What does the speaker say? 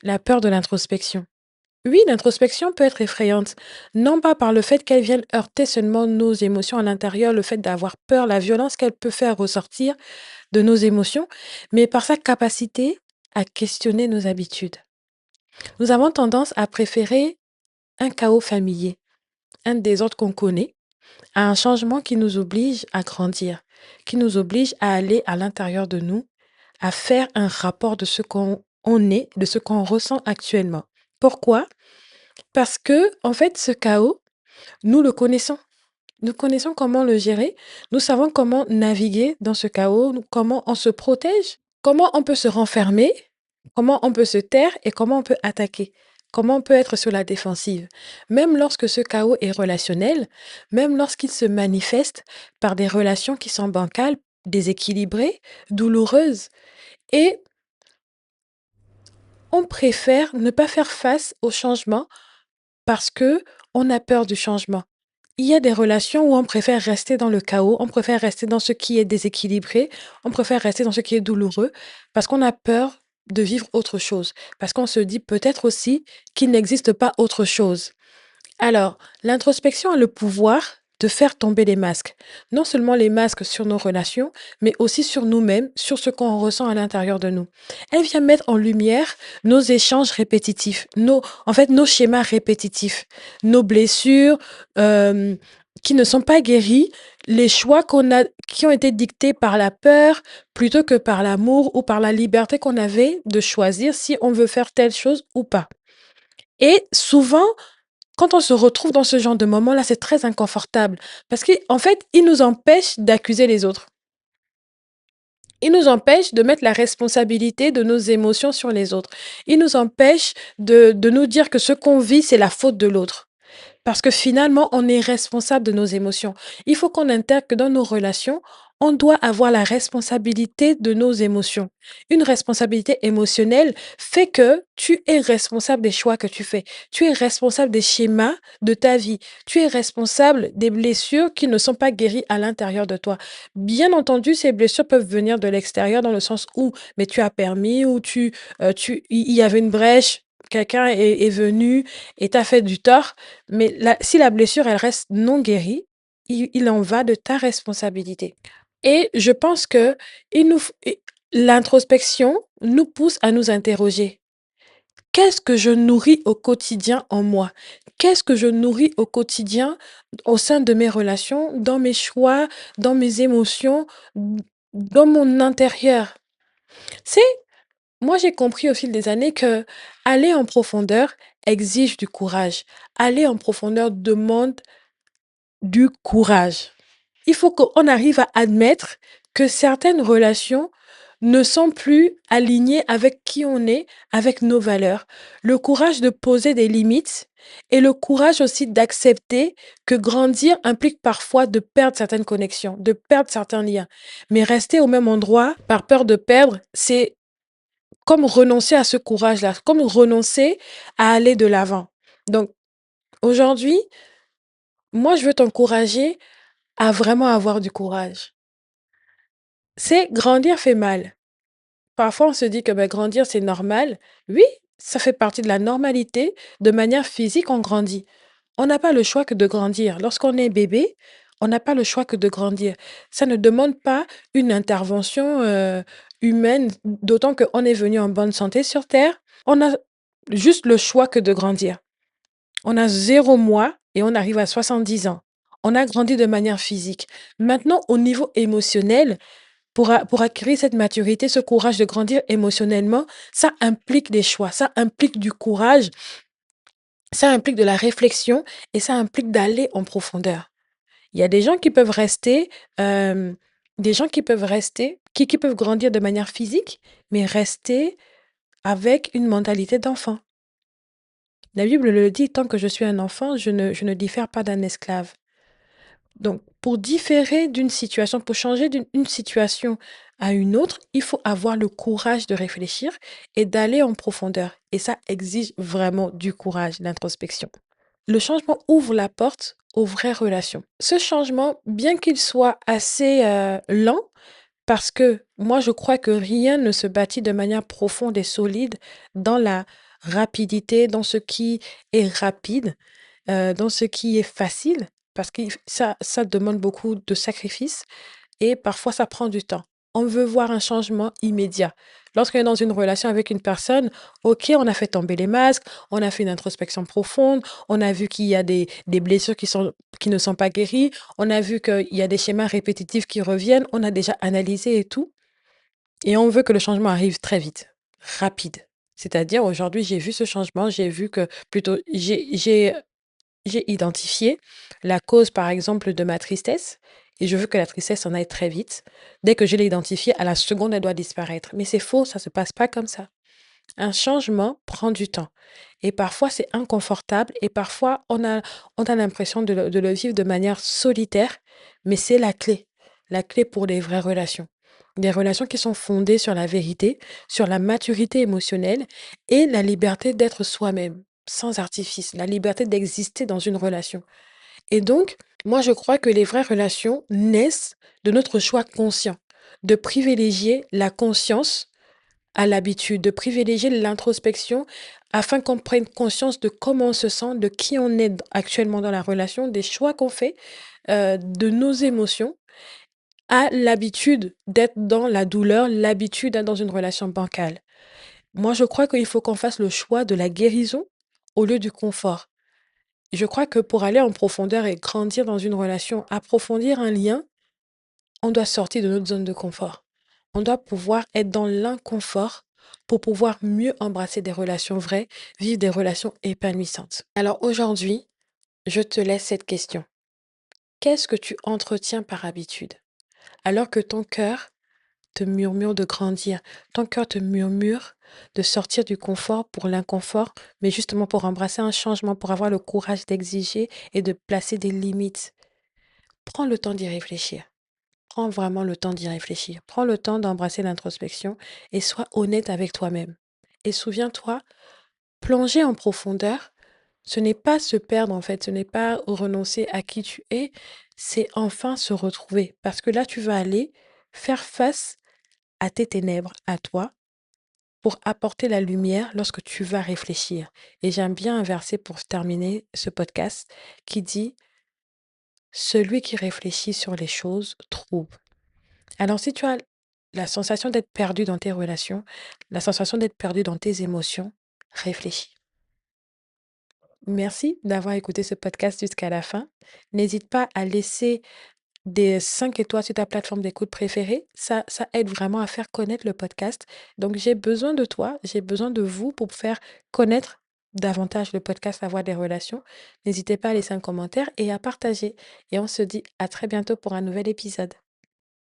La peur de l'introspection. Oui, l'introspection peut être effrayante, non pas par le fait qu'elle vienne heurter seulement nos émotions à l'intérieur, le fait d'avoir peur, la violence qu'elle peut faire ressortir de nos émotions, mais par sa capacité à questionner nos habitudes. Nous avons tendance à préférer un chaos familier, un désordre qu'on connaît, à un changement qui nous oblige à grandir, qui nous oblige à aller à l'intérieur de nous, à faire un rapport de ce qu'on est, de ce qu'on ressent actuellement. Pourquoi? Parce que, en fait, ce chaos, nous le connaissons. Nous connaissons comment le gérer. Nous savons comment naviguer dans ce chaos, comment on se protège, comment on peut se renfermer, comment on peut se taire et comment on peut attaquer. Comment on peut être sur la défensive. Même lorsque ce chaos est relationnel, même lorsqu'il se manifeste par des relations qui sont bancales, déséquilibrées, douloureuses. Et on préfère ne pas faire face au changement parce que on a peur du changement. Il y a des relations où on préfère rester dans le chaos, on préfère rester dans ce qui est déséquilibré, on préfère rester dans ce qui est douloureux parce qu'on a peur de vivre autre chose, parce qu'on se dit peut-être aussi qu'il n'existe pas autre chose. Alors, l'introspection a le pouvoir de faire tomber les masques. Non seulement les masques sur nos relations, mais aussi sur nous-mêmes, sur ce qu'on ressent à l'intérieur de nous. Elle vient mettre en lumière nos échanges répétitifs, nos schémas répétitifs, nos blessures qui ne sont pas guéries, les choix qui ont été dictés par la peur plutôt que par l'amour ou par la liberté qu'on avait de choisir si on veut faire telle chose ou pas. Et souvent, quand on se retrouve dans ce genre de moment-là, c'est très inconfortable parce qu'en fait, il nous empêche d'accuser les autres. Il nous empêche de mettre la responsabilité de nos émotions sur les autres. Il nous empêche de nous dire que ce qu'on vit, c'est la faute de l'autre. Parce que finalement, on est responsable de nos émotions. Il faut qu'on intègre que dans nos relations, on doit avoir la responsabilité de nos émotions. Une responsabilité émotionnelle fait que tu es responsable des choix que tu fais. Tu es responsable des schémas de ta vie. Tu es responsable des blessures qui ne sont pas guéries à l'intérieur de toi. Bien entendu, ces blessures peuvent venir de l'extérieur dans le sens où mais tu as permis ou il y avait une brèche, quelqu'un est venu et t'a fait du tort. Mais si la blessure, elle reste non guérie, il en va de ta responsabilité. Et je pense que il nous, f- et l'introspection nous pousse à nous interroger. Qu'est-ce que je nourris au quotidien en moi? Qu'est-ce que je nourris au quotidien au sein de mes relations, dans mes choix, dans mes émotions, dans mon intérieur? C'est, moi j'ai compris au fil des années que aller en profondeur exige du courage. Aller en profondeur demande du courage. Il faut qu'on arrive à admettre que certaines relations ne sont plus alignées avec qui on est, avec nos valeurs. Le courage de poser des limites et le courage aussi d'accepter que grandir implique parfois de perdre certaines connexions, de perdre certains liens. Mais rester au même endroit par peur de perdre, c'est comme renoncer à ce courage-là, comme renoncer à aller de l'avant. Donc aujourd'hui, moi, je veux t'encourager à vraiment avoir du courage. C'est grandir fait mal. Parfois, on se dit que ben, grandir, c'est normal. Oui, ça fait partie de la normalité. De manière physique, on grandit. On n'a pas le choix que de grandir. Lorsqu'on est bébé, on n'a pas le choix que de grandir. Ça ne demande pas une intervention humaine, d'autant qu'on est venu en bonne santé sur Terre. On a juste le choix que de grandir. On a 0 mois et on arrive à 70 ans. On a grandi de manière physique. Maintenant, au niveau émotionnel, pour acquérir cette maturité, ce courage de grandir émotionnellement, ça implique des choix, ça implique du courage, ça implique de la réflexion et ça implique d'aller en profondeur. Il y a des gens qui peuvent rester, des gens qui peuvent rester, qui peuvent grandir de manière physique, mais rester avec une mentalité d'enfant. La Bible le dit, tant que je suis un enfant, je ne diffère pas d'un esclave. Donc, pour différer d'une situation, pour changer d'une situation à une autre, il faut avoir le courage de réfléchir et d'aller en profondeur. Et ça exige vraiment du courage, l'introspection. Le changement ouvre la porte aux vraies relations. Ce changement, bien qu'il soit assez lent, parce que moi je crois que rien ne se bâtit de manière profonde et solide dans la rapidité, dans ce qui est rapide, dans ce qui est facile, parce que ça demande beaucoup de sacrifices et parfois ça prend du temps. On veut voir un changement immédiat. Lorsqu'on est dans une relation avec une personne, OK, on a fait tomber les masques, on a fait une introspection profonde, on a vu qu'il y a des blessures qui ne sont pas guéries, on a vu qu'il y a des schémas répétitifs qui reviennent, on a déjà analysé et tout. Et on veut que le changement arrive très vite, rapide. C'est-à-dire aujourd'hui, j'ai vu ce changement, j'ai vu que plutôt j'ai identifié la cause, par exemple, de ma tristesse et je veux que la tristesse s'en aille très vite. Dès que je l'ai identifiée, à la seconde, elle doit disparaître. Mais c'est faux, ça se passe pas comme ça. Un changement prend du temps et parfois c'est inconfortable et parfois on a l'impression de le vivre de manière solitaire, mais c'est la clé pour les vraies relations. Des relations qui sont fondées sur la vérité, sur la maturité émotionnelle et la liberté d'être soi-même, sans artifice, la liberté d'exister dans une relation. Et donc, moi je crois que les vraies relations naissent de notre choix conscient, de privilégier la conscience à l'habitude de privilégier l'introspection afin qu'on prenne conscience de comment on se sent, de qui on est actuellement dans la relation, des choix qu'on fait, de nos émotions, à l'habitude d'être dans la douleur, l'habitude d'être dans une relation bancale. Moi, je crois qu'il faut qu'on fasse le choix de la guérison au lieu du confort. Je crois que pour aller en profondeur et grandir dans une relation, approfondir un lien, on doit sortir de notre zone de confort. On doit pouvoir être dans l'inconfort pour pouvoir mieux embrasser des relations vraies, vivre des relations épanouissantes. Alors aujourd'hui, je te laisse cette question. Qu'est-ce que tu entretiens par habitude? Alors que ton cœur te murmure de grandir, ton cœur te murmure de sortir du confort pour l'inconfort, mais justement pour embrasser un changement, pour avoir le courage d'exiger et de placer des limites. Prends le temps d'y réfléchir. Prends vraiment le temps d'y réfléchir. Prends le temps d'embrasser l'introspection et sois honnête avec toi-même. Et souviens-toi, plonger en profondeur, ce n'est pas se perdre en fait, ce n'est pas renoncer à qui tu es, c'est enfin se retrouver. Parce que là, tu vas aller faire face à tes ténèbres, à toi, pour apporter la lumière lorsque tu vas réfléchir. Et j'aime bien un verset pour terminer ce podcast qui dit, celui qui réfléchit sur les choses trouve. Alors, si tu as la sensation d'être perdu dans tes relations, la sensation d'être perdu dans tes émotions, réfléchis. Merci d'avoir écouté ce podcast jusqu'à la fin. N'hésite pas à laisser des 5 étoiles sur ta plateforme d'écoute préférée. Ça aide vraiment à faire connaître le podcast. Donc, j'ai besoin de toi, j'ai besoin de vous pour faire connaître davantage le podcast Avoir des relations. N'hésitez pas à laisser un commentaire et à partager. Et on se dit à très bientôt pour un nouvel épisode.